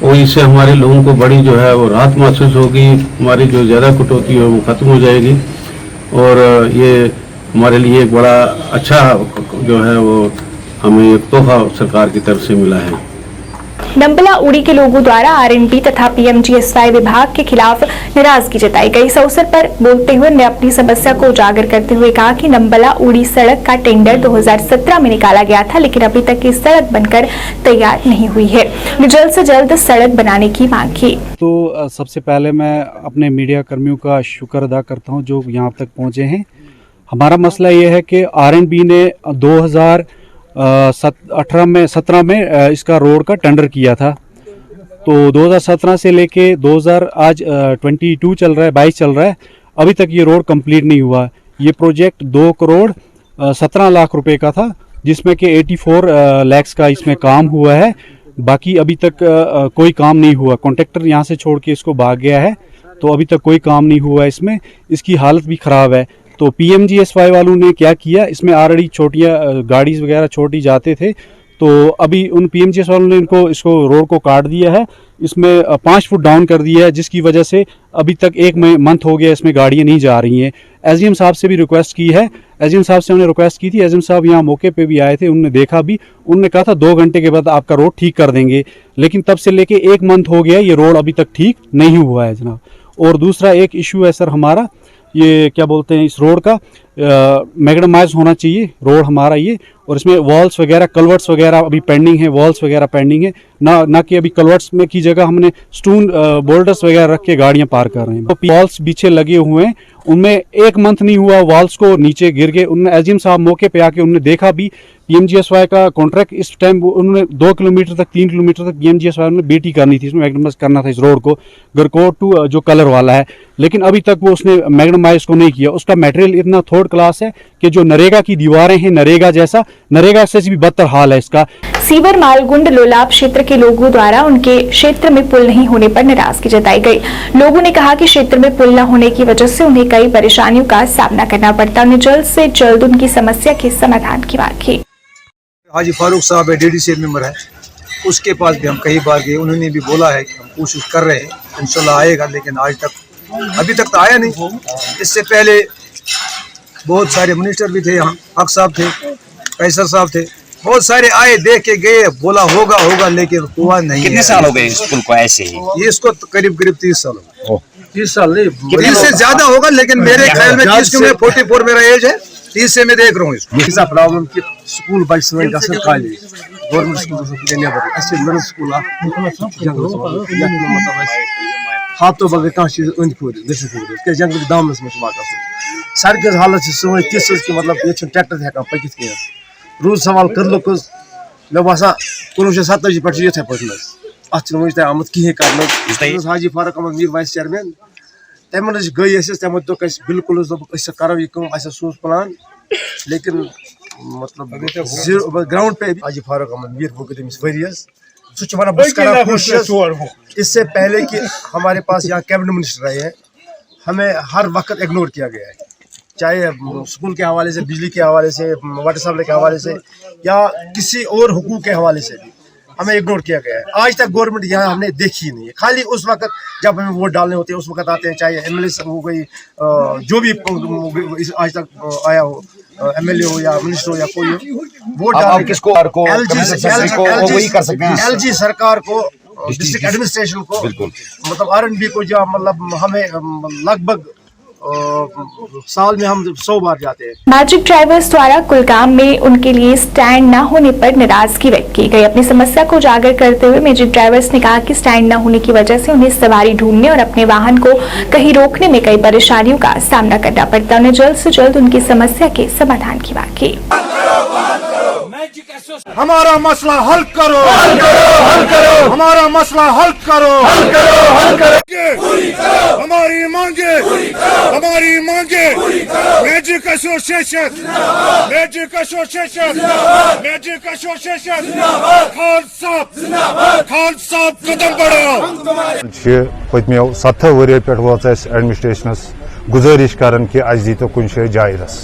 और इससे हमारे लोगों को बड़ी जो है वो राहत महसूस होगी। हमारी जो ज़्यादा कटौती है वो ख़त्म हो जाएगी और ये हमारे लिए एक बड़ा अच्छा जो है वो हमें एक तोहफा सरकार की तरफ से मिला है। नंबला उड़ी के लोगों द्वारा RNB तथा PMGSY विभाग के खिलाफ नाराजगी जताई गई। इस अवसर पर बोलते हुए उन्होंने अपनी समस्या को उजागर करते हुए कहा कि नंबला उड़ी सड़क का टेंडर 2017 में निकाला गया था, लेकिन अभी तक ये सड़क बनकर तैयार नहीं हुई है। जल्द से जल्द सड़क बनाने की मांग की। तो सबसे पहले मैं अपने मीडिया कर्मियों का शुक्र अदा करता हूँ जो यहाँ तक पहुँचे हैं। हमारा मसला ये है कि RNB ने 2017 में इसका रोड का टेंडर किया था, तो 2017 से लेके 22 चल रहा है, 22 चल रहा है, अभी तक ये रोड कंप्लीट नहीं हुआ। ये प्रोजेक्ट 2 करोड़ 17 लाख रुपए का था, जिसमें कि 84 लाख का इसमें काम हुआ है। बाकी अभी तक कोई काम नहीं हुआ। कॉन्ट्रैक्टर यहाँ से छोड़ के इसको भाग गया है, तो अभी तक कोई काम नहीं हुआ इसमें। इसकी हालत भी ख़राब है। तो PMGSY वालों ने क्या किया, इसमें ऑलरेडी छोटियाँ गाड़ी वगैरह छोटी जाते थे, तो अभी उन PMGSY वालों ने इसको रोड को काट दिया है। इसमें 5 फुट डाउन कर दिया है, जिसकी वजह से अभी तक 1 मंथ हो गया इसमें गाड़ियाँ नहीं जा रही हैं। SDM साहब से भी रिक्वेस्ट की है, SDM साहब से हमने रिक्वेस्ट की थी। SDM साहब यहाँ मौके पे भी आए थे, उन्होंने देखा भी, उन्होंने कहा था 2 घंटे के बाद आपका रोड ठीक कर देंगे, लेकिन तब से लेके 1 मंथ हो गया, ये रोड अभी तक ठीक नहीं हुआ है जनाब। और दूसरा एक इशू है सर हमारा, ये क्या बोलते हैं, इस रोड का मैग्नेटाइज होना चाहिए रोड हमारा ये, और इसमें वॉल्स वगैरह कलवर्ट्स वगैरह अभी पेंडिंग है, वॉल्स वगैरह पेंडिंग है ना कि अभी कलवर्ट्स में की जगह हमने स्टोन बोल्डर्स वगैरह रख के गाड़ियां पार कर रहे हैं। तो वॉल्स पीछे लगे हुए हैं, उनमें 1 मंथ नहीं हुआ, वॉल्स को नीचे गिर गए। उन्होंने SDM साहब मौके पे आके उन्होंने देखा भी। PMGSY का कॉन्ट्रैक्ट इस टाइम उन्होंने 2 किलोमीटर तक 3 किलोमीटर तक PMGSY ने BT करनी थी, इसमें मैग्नेटाइज करना था इस रोड को, गरकोट टू जो कलर वाला है, लेकिन अभी तक वो उसने मैग्नेटाइज को नहीं किया। उसका मटेरियल इतना थर्ड क्लास है कि जो नरेगा की दीवारें हैं, नरेगा जैसा, नरेगा से भी बदतर हाल है इसका। सीवर मालगुंड लोलाब क्षेत्र के लोगों द्वारा उनके क्षेत्र में पुल नहीं होने पर नाराजगी जताई गई। लोगों ने कहा कि क्षेत्र में पुल न होने की वजह से उन्हें कई परेशानियों का सामना करना पड़ता। उन्हें जल्द से जल्द उनकी समस्या के समाधान की मांग की। हाजी फारूक साहब है, DDC मेंबर है, उसके पास भी हम कई बार गए, उन्होंने भी बोला है कि हम कोशिश कर रहे हैं, इंशाल्लाह आएगा, लेकिन अभी तक तो आया नहीं। इससे पहले बहुत सारे मिनिस्टर भी थे यहाँ, हक साहब थे, कैसर साहब थे, बहुत सारे आए, देख के गए, बोला होगा लेकिन हुआ नहीं। कितने साल हो गए इस पुल को ऐसे ही? ये इसको करीब 30 साल हो गए। 30 साल नहीं, 30 से ज्यादा होगा, लेकिन मेरे ख्याल में 44 मेरा एज है, 30 से मैं देख रहा हूँ इसको। प्रॉब्लम कि स्कूल बच्चे गए कॉलेज गवर्नमेंट स्कूल नेबर ऐसे मिडिल स्कूल हाथों बगैर कह चीज अंद पूरी जंगल दामनस में वाक़ सड़क हालत सोच तिस कि मतलब ये ट्रैक्टर हेकान पकित कह रूद सवाल कदलुक मे बसान 1987 पे ये पे वह आमुत कहें कर हाजी फारूक अहमद मीर वाइस चेयरमैन तमें गई तमो दोक बिल्कुल करो यह सोच प्लान, लेकिन मतलब ग्राउंड पे हाजी फारूक अहमद मीर वो तमिस वरियस इससे पहले कि हमारे पास यहाँ कैबिनेट मिनिस्टर रहे हैं, हमें हर वक्त इग्नोर किया गया है, चाहे स्कूल के हवाले से, बिजली के हवाले से, वाटर सप्लाई के हवाले से, या किसी और हुकूक के हवाले से भी हमें इग्नोर किया गया है। आज तक गवर्नमेंट यहाँ हमने देखी ही नहीं है। खाली उस वक्त जब हमें वोट डालने होते हैं उस वक्त आते हैं, चाहे MLA हो गई, जो भी आज तक आया हो, MLA हो या मिनिस्टर हो या कोई हो, वोट डालने किसको LG सरकार को डिस्ट्रिक्ट एडमिनिस्ट्रेशन को, मतलब R&B को, जो मतलब हमें लगभग साल में हम 100 बार जाते हैं। मैजिक ड्राइवर्स द्वारा कुलगाम में उनके लिए स्टैंड न होने पर नाराजगी व्यक्त की गई। अपनी समस्या को उजागर करते हुए मैजिक ड्राइवर्स ने कहा कि स्टैंड न होने की वजह से उन्हें सवारी ढूंढने और अपने वाहन को कहीं रोकने में कई परेशानियों का सामना करना पड़ता है। उन्हें जल्द से जल्द उनकी समस्या के समाधान की मांग की। हमारा मसला हल करो, हल करो, हल करो, हमारा मसला हल करो, हल करो, हल करो, हमारी मांगे, हमारी मांगे, magic association, magic association, magic association, Khan साहब कदम बढ़ाओ। पत्मो 7 वरियो पे वो एडमिनिस्ट्रेशनस गुजारिश कर कि अस दीतो कुछ जाए जायरस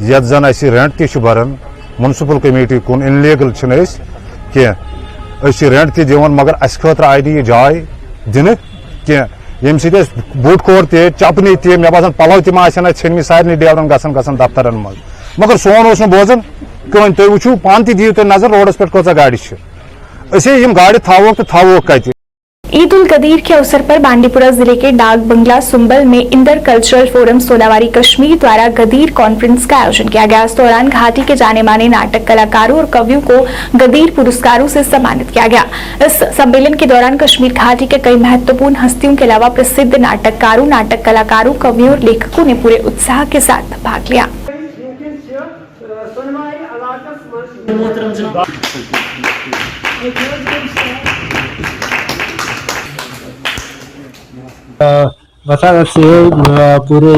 ये जन अस रेंट तु बरान म्यूनसिपल कमेटी कुन इनलीगल कह रेंट त दिवान मगर अस खतर आई ये जाय दिन कह यम सत बूट खोर ते चपनी ते मे बासान पलव तम छनमी सारे डेवरन गसन दफ्तरन मज मगर सोन बोजान कहीं तुम वो पान दियो तुम नजर रोडस पे कौच गाड़ी अम गाड़ी थावोक तो थावोक कत। ईद उल कदीर के अवसर पर बांडीपुरा जिले के डाक बंगला सुंबल में इंदर कल्चरल फोरम सोनावारी कश्मीर द्वारा गदीर कॉन्फ्रेंस का आयोजन किया गया। इस दौरान घाटी के जाने माने नाटक कलाकारों और कवियों को गदीर पुरस्कारों से सम्मानित किया गया। इस सम्मेलन के दौरान कश्मीर घाटी के कई महत्वपूर्ण हस्तियों के अलावा प्रसिद्ध नाटककारों, नाटक कलाकारों, कवियों और लेखकों ने पूरे उत्साह के साथ भाग लिया। वसारत से पूरे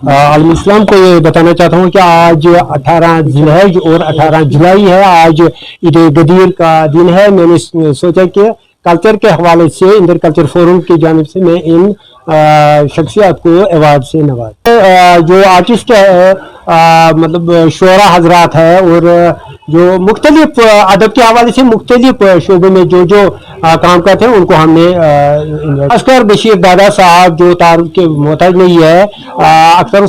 आलम इस्लाम को ये बताना चाहता हूँ कि आज 18 जिलहज और 18 जुलाई है। आज ईद गदीर का दिन है। मैंने सोचा कि कल्चर के हवाले से इंदर कल्चर फोरम की जानिब से मैं इन शख्सियत को अवार्ड से नवाज जो आर्टिस्ट है, मतलब शोरा हजरात है और जो मुख्तलिफ अदब के हवाले से मुख्तलिफ शोबे में जो काम करते हैं उनको हमने अस्कर बशीर दादा साहब जो तारुफ के मोहताज नहीं है, अख्तर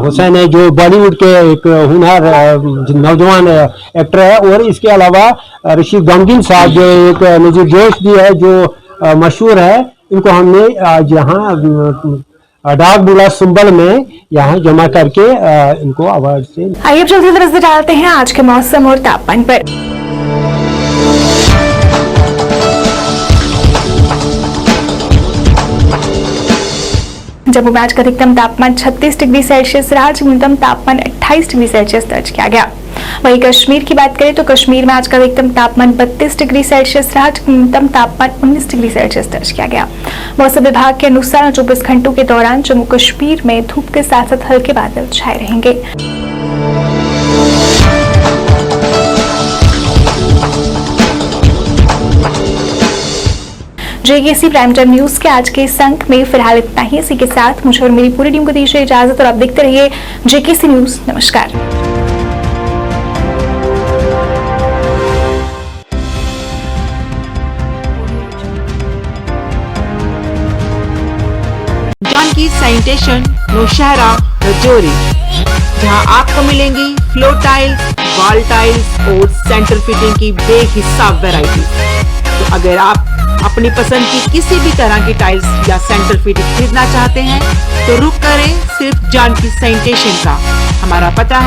हुसैन है जो बॉलीवुड के एक हुनर नौजवान एक्टर है, और इसके अलावा रशीद गमगीन साहब जो एक नजीर जोश भी है जो मशहूर है। इनको हमने आज यहाँ डाक बुला सुंबल में यहाँ जमा करके इनको अवार्ड से। आइए अब जल्दी से नजर डालते हैं आज के मौसम और तापमान पर। जम्मू में आज का अधिकतम तापमान 36 डिग्री सेल्सियस रहा, न्यूनतम तापमान 28 डिग्री सेल्सियस दर्ज किया गया। वहीं कश्मीर की बात करें तो कश्मीर में आज का अधिकतम तापमान 32 डिग्री सेल्सियस रहा, न्यूनतम तापमान 19 डिग्री सेल्सियस दर्ज किया गया। मौसम विभाग के अनुसार 24 घंटों के दौरान जम्मू कश्मीर में धूप के साथ साथ हल्के बादल छाए रहेंगे। जेकेसी प्राइम टाइम न्यूज के आज के इस अंक में फिलहाल इतना ही। इसी के साथ मुझे और मेरी पूरी टीम को दीजिए इजाजत और आप देखते रहिए जेकेसी न्यूज। नमस्कार। जानकी सैनिटेशन नौशहरा रजौरी, जहां आपको मिलेंगी फ्लोर टाइल्स, वॉल टाइल्स और सेंटर फिटिंग की बेहिसाब वैरायटी। तो अगर आप अपनी पसंद की किसी भी तरह की टाइल्स या सेंटर फिटिंग खरीदना चाहते हैं तो रुक करें सिर्फ जानकी सैनिटेशन का। हमारा पता है